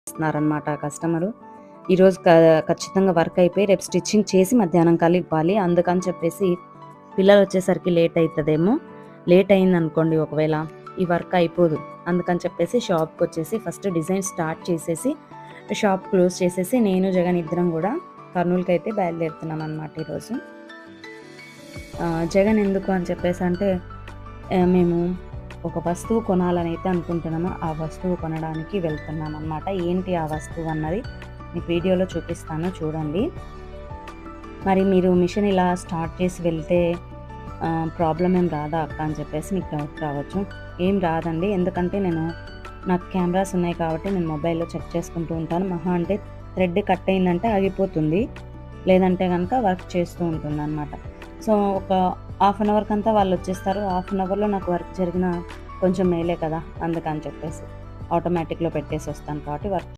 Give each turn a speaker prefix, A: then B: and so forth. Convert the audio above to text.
A: ఇస్తున్నారనమాట customer. ఈరోజు ఖచ్చితంగా work అయిపోయి రేపు స్టిచ్చింగ్ చేసి మధ్యాహ్నం కల్లా ఇవ్వాలి. అందుకని చెప్పేసి పిల్లలొచ్చేసరికి లేట్ అయితదేమో. లేట్ అయిందనుకోండి ఒకవేళ ఈ వర్క్ అయిపోదు. అందుకని చెప్పేసి షాప్‌కొచ్చేసి ఫస్ట్ డిజైన్ స్టార్ట్ చేసేసి, షాప్ క్లోజ్ చేసేసి నేను, జగన్ ఇద్దరం గూడా కర్నూలుకైతే బయలుదేరుతున్నామనమాట ఈరోజు. జగన్ ఎందుకు అని చెప్పేసంటే మేము ఒక వస్తువు కొనాలనైతే అనుకుంటున్నాము. ఆ వస్తువు కొనడానికి వెళ్తున్నామనమాట. ఏంటి ఆ వస్తువు అన్నది మీకు వీడియోలో చూపిస్తాను చూడండి. మరి మీరు మిషన్ ఇలా స్టార్ట్ చేసి వెళ్తే ప్రాబ్లమ్ ఏం రాదా అక్క అని చెప్పేసి మీకు డౌట్ రావచ్చు. ఏం రాదండి. ఎందుకంటే నాకు కెమెరాస్ ఉన్నాయి కాబట్టి నేను మొబైల్‌లో చెక్ చేసుకుంటూ ఉంటాను. మహా అంటే థ్రెడ్ కట్ అయిందంటే ఆగిపోతుంది. లేదంటే గనక వర్క్ చేస్తూ ఉంటుందనమాట. సో, ఒక హాఫ్ అన్ అవర్‌కంతా వాళ్ళొచ్చేస్తారు. హాఫ్ అన్ అవర్‌లో నాకు వర్క్ జరిగినా కొంచెం మేలే కదా! అందుకని చెప్పేసి ఆటోమేటిక్‌లో పెట్టేసొస్తాను కాబట్టి వర్క్